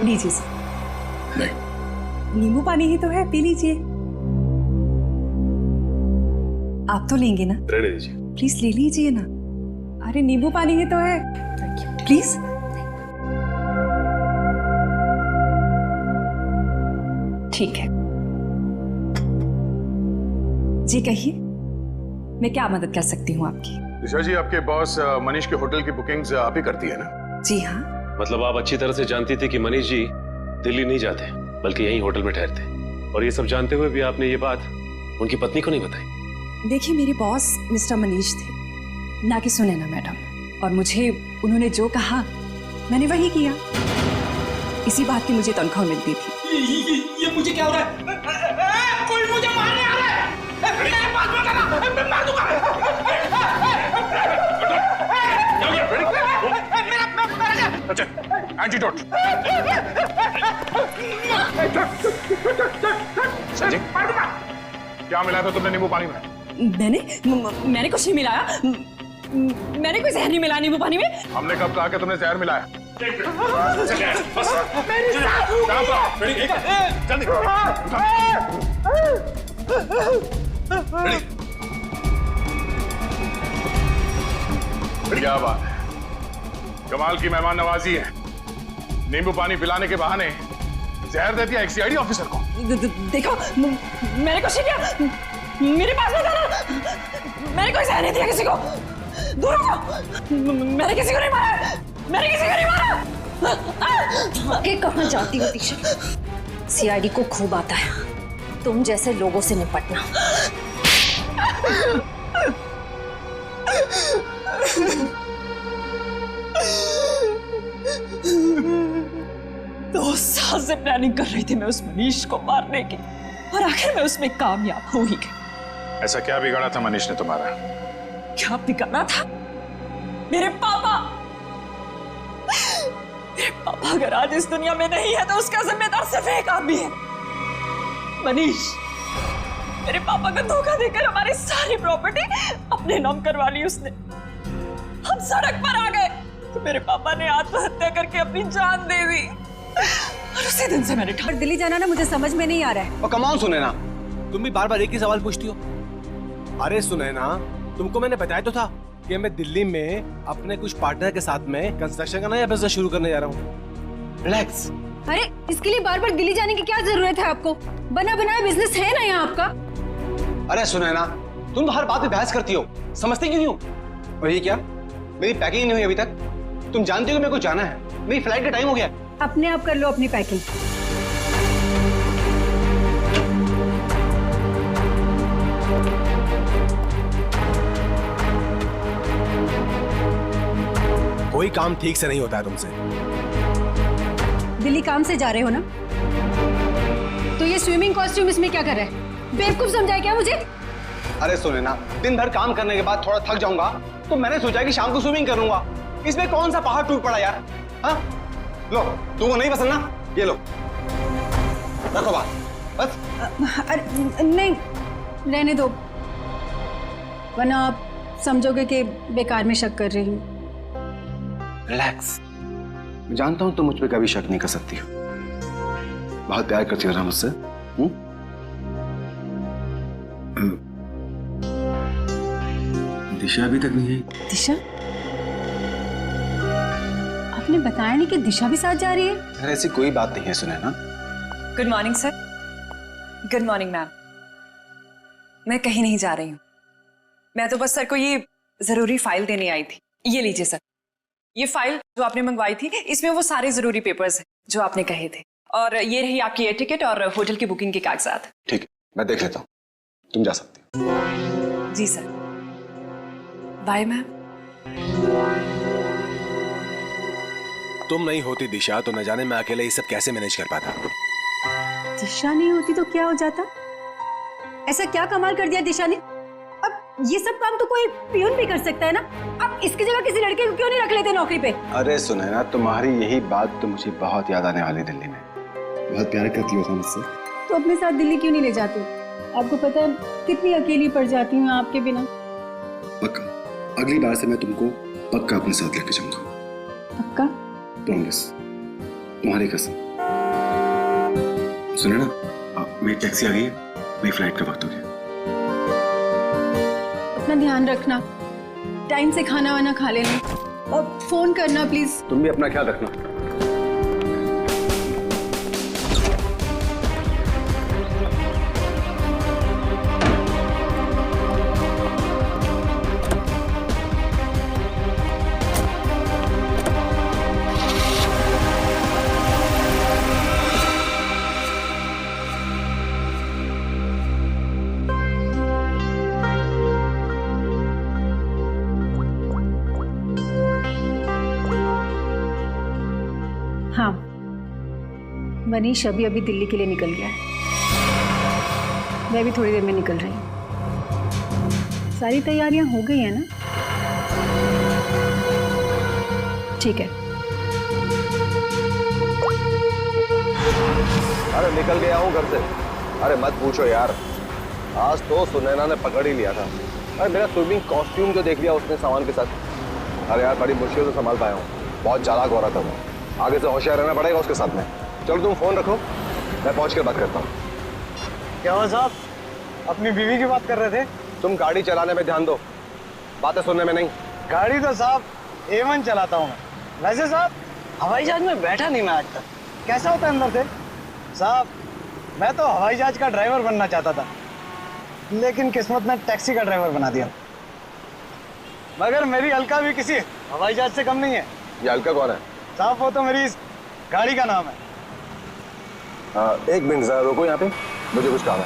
लीजिए सर। नहीं, नींबू पानी ही तो है, पी लीजिए। आप तो लेंगे ना? रहने दीजिए। प्लीज ले लीजिए ना। अरे नींबू पानी ही तो है, प्लीज। ठीक है जी, कहिए मैं क्या मदद कर सकती हूँ आपकी? दिशा जी, आपके बॉस मनीष के होटल की बुकिंग्स आप ही करती है ना? जी हाँ। मतलब आप अच्छी तरह से जानती थी कि मनीष जी दिल्ली नहीं जाते बल्कि यहीं होटल में ठहरते, और ये सब जानते हुए भी आपने ये बात उनकी पत्नी को नहीं बताई? देखिए, मेरे बॉस मिस्टर मनीष थे, ना कि सुनैना मैडम, और मुझे उन्होंने जो कहा मैंने वही किया। इसी बात की मुझे तनख्वाह मिलती थी। ये मुझे क्या हो रहा है? कोई मुझे मारने आ रहा है। मेरे पास मत आना, मैं मार दूंगा। अच्छा, एंटीडोट। संजय, क्या मिलाया था तुमने नींबू पानी में? मैंने कुछ नहीं मिलाया। मैंने कोई जहर नहीं मिलाया नींबू पानी में। हमने कब कहा कि तुमने जहर मिलाया? क्या बात है, कमाल की मेहमान नवाजी है। नींबू पानी पिलाने के बहाने जहर दे दिया एक सीआईडी ऑफिसर को। देखो, मैंने कुछ नहीं किया। मेरे पास मत आना। मैंने कोई जहर नहीं दिया किसी को। दूर हो। मैंने किसी को नहीं मारा। मैंने किसी को नहीं मारा। आगे कहाँ जाती हो दिशा? सीआईडी को खूब आता है तुम जैसे लोगों से निपटना। दो साल से प्लानिंग कर रही थी मैं उस मनीष को मारने की, और आखिर में उसमें कामयाब हो ही गई। ऐसा क्या बिगाड़ा था मनीष ने तुम्हारा? क्या बिगाड़ा था? मेरे पापा अगर आज इस दुनिया में नहीं है तो उसका जिम्मेदार सिर्फ एक आदमी है, मनीष। मेरे पापा को धोखा देकर हमारी सारी प्रॉपर्टी अपने नाम करवा ली उसने। हम सड़क पर आ गए तो मेरे पापा ने आत्महत्या करके अपनी जान दे दी, और उसी दिन से मैंने ठान दिल्ली जाना ना मुझे समझ में नहीं आ रहा है। और कमाल सुनैना, तुम भी बार बार एक ही सवाल पूछती हो। अरे सुनैना, तुमको मैंने बताया तो था कि मैं दिल्ली में अपने कुछ पार्टनर के साथ में कंस्ट्रक्शन का नया बिजनेस शुरू करने जा रहा हूँ। रिलैक्स। अरे इसके लिए बार बार दिल्ली जाने की क्या जरूरत है आपको? बना बनाया बिजनेस है ना यहाँ आपका। अरे सुनैना, तुम तो हर बात पे बहस करती हो, समझती क्यों नहीं हो? और ये क्या, मेरी पैकिंग नहीं हुई अभी तक? तुम जानती हो कि मेरे को जाना है, मेरी फ्लाइट का टाइम हो गया। अपने आप कर लो अपनी पैकिंग। कोई काम ठीक से नहीं होता है तुमसे। दिल्ली काम से जा रहे हो ना, तो ये स्विमिंग कॉस्ट्यूम इसमें क्या कर रहा है? बेवकूफ समझा है क्या मुझे? अरे सुनैना, दिन भर काम करने के बाद थोड़ा थक जाऊंगा तो मैंने सोचा कि शाम को स्विमिंग करूंगा। इसमें कौन सा पहाड़ टूट पड़ा यार? हाँ, लो, तुमको नहीं पसंद ना, ये लो, रखो बात बस। अरे नहीं, रहने दो, वरना आप समझोगे कि बेकार में शक कर रही हूँ। रिलैक्स। मैं जानता हूँ तुम मुझ पे कभी शक नहीं कर सकती हो। बहुत प्यार करती हो ना मुझसे? दिशा अभी तक नहीं आई। दिशा? आपने बताया नहीं कि दिशा भी साथ जा रही है? अरे ऐसी कोई बात नहीं है Sunaina. Good morning sir. Good morning ma'am. मैं कहीं नहीं जा रही हूँ, मैं तो बस सर को ये जरूरी फाइल देने आई थी। ये लीजिए सर, ये फाइल जो आपने मंगवाई थी, इसमें वो सारे जरूरी पेपर्स हैं जो आपने कहे थे, और ये रही आपकी एयर टिकट और होटल की बुकिंग के कागजात। ठीक है, मैं देख लेता हूँ, तुम जा सकती हो। जी सर, बाय मैम। तुम नहीं होती दिशा तो न जाने मैं अकेले ये सब कैसे मैनेज कर पाता। दिशा नहीं होती तो क्या हो जाता? ऐसा क्या कमाल कर दिया दिशा ने? अब ये सब काम तो कोई पियून भी कर सकता है ना। अब इसकी जगह किसी लड़के को क्यों नहीं रख लेते नौकरी पे? अरे सुनैना, तुम्हारी यही बात तो मुझे बहुत याद आने वाली दिल्ली में। बहुत प्यार करती हो मुझसे, तो अपने साथ दिल्ली क्यों नहीं ले जाते? आपको पता है कितनी अकेली पड़ जाती हूँ आपके बिना। पक्का, अगली बार से मैं तुमको पक्का अपने साथ लेके जाऊंगा। पक्का? प्रॉमिस, तुम्हारी कसम। सुने ना, मेरी टैक्सी आ गई है, मेरी फ्लाइट का वक्त हो गया। अपना ध्यान रखना, टाइम से खाना वाना खा लेना और फोन करना प्लीज। तुम भी अपना ख्याल रखना। हाँ, मनीष अभी अभी दिल्ली के लिए निकल गया है। मैं भी थोड़ी देर में निकल रही हूँ। सारी तैयारियां हो गई है ना? ठीक है। अरे निकल गया हूँ घर से। अरे मत पूछो यार, आज तो सुनैना ने पकड़ ही लिया था। अरे मेरा स्विमिंग कॉस्ट्यूम जो देख लिया उसने सामान के साथ। अरे यार बड़ी मुश्किल से संभाल पाया हूँ, बहुत चालाक हो रहा था वो। आगे से होशियार रहना पड़ेगा उसके साथ में। चलो तुम फोन रखो, मैं पहुंच कर बात करता हूँ। क्या हुआ साहब, अपनी बीवी की बात कर रहे थे? तुम गाड़ी चलाने में ध्यान दो, बातें सुनने में नहीं। गाड़ी तो साहब A1 चलाता हूँ मैं। वैसे साहब हवाई जहाज में बैठा नहीं मैं आज तक। कैसा होता है अंदर से? साहब मैं तो हवाई जहाज का ड्राइवर बनना चाहता था, लेकिन किस्मत ने टैक्सी का ड्राइवर बना दिया। मगर मेरी अलका भी किसी हवाई जहाज से कम नहीं है। ये अलका कौन है? साहब वो तो मेरी इस गाड़ी का नाम है। एक मिनट जरा रुको यहाँ पे, मुझे कुछ काम है।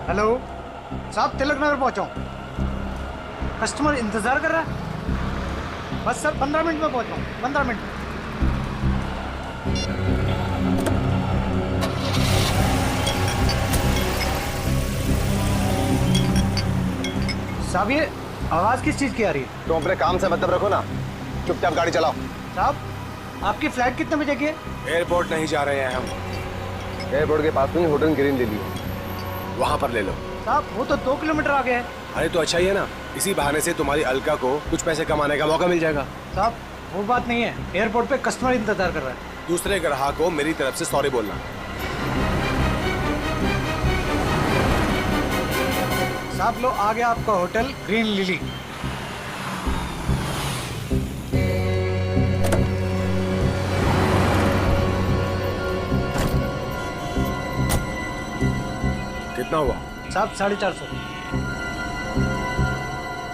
हेलो साहब, तिलक नगर पहुंचा हूँ। कस्टमर इंतजार कर रहा है। बस सर 15 मिनट में पहुंच रहा हूँ, 15 मिनट। साहब ये आवाज किस चीज की आ रही है? तुम अपने काम से मतलब रखो ना, चुपचाप गाड़ी चलाओ। साहब आपकी फ्लाइट कितने बजे की है? एयरपोर्ट नहीं जा रहे हैं हम। एयरपोर्ट के पास में होटल ग्रीन ले लियो, वहां पर ले लो। साहब वो तो 2 किलोमीटर आगे है। अरे तो अच्छा ही है ना, इसी बहाने से तुम्हारी अलका को कुछ पैसे कमाने का मौका मिल जाएगा। साहब वो बात नहीं है, एयरपोर्ट पे कस्टमर इंतजार कर रहा है। दूसरे ग्राहक को मेरी तरफ से सॉरी बोलना। साहब लो आ गया आपका होटल ग्रीन लिली। कितना हुआ? साहब 450।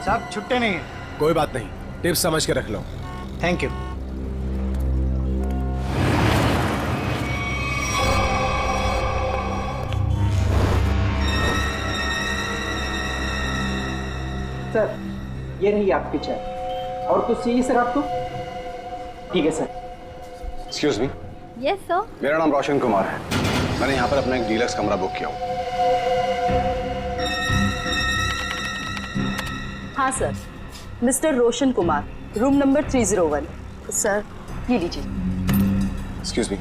साहब छुट्टे नहीं है। कोई बात नहीं, टिप्स समझ के रख लो। Thank you. सर ये रही आपकी चाय। और कुछ चाहिए सर आपको? ठीक है sir. Excuse me. Yes sir. मेरा नाम रोशन कुमार है, मैंने यहाँ पर अपना एक डीलक्स कमरा बुक किया हूँ। हाँ sir, mister Roshan Kumar, room number 301। Sir ये लीजिए। एक्सक्यूज मी,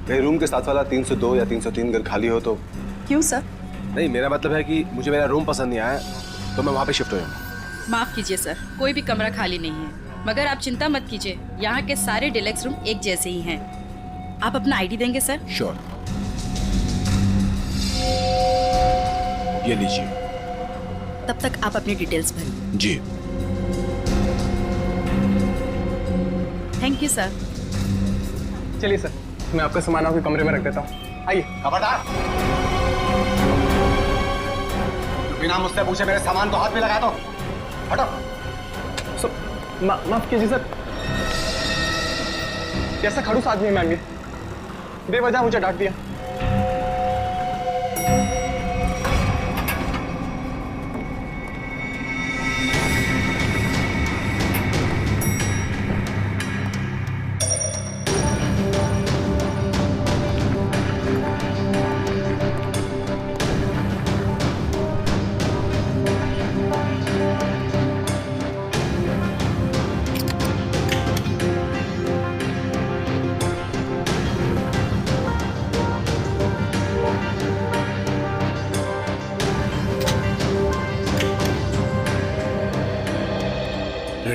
मेरे रूम के साथ वाला 302 या 303 घर खाली हो तो? क्यों सर? नहीं, मेरा मतलब है कि मुझे मेरा रूम पसंद नहीं आया तो मैं वहाँ पे शिफ्ट हो जाऊँगा। माफ कीजिए सर, कोई भी कमरा खाली नहीं है, मगर आप चिंता मत कीजिए, यहाँ के सारे डिलक्स रूम एक जैसे ही हैं। आप अपना आईडी देंगे सर? श्योर। ये लीजिए। तब तक आप अपनी डिटेल्स भरें। जी। Thank you sir. चलिए सर, मैं आपका सामान आपके कमरे में रख देता हूँ। आइए। खबरदार, बिना मुझसे पूछे मेरे सामान को हाथ में लगा दो। हटो। माफ कीजिए सर, कैसा खड़ूस आदमी है मैम ये, बेवजह मुझे डांट दिया।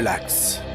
रिलैक्स।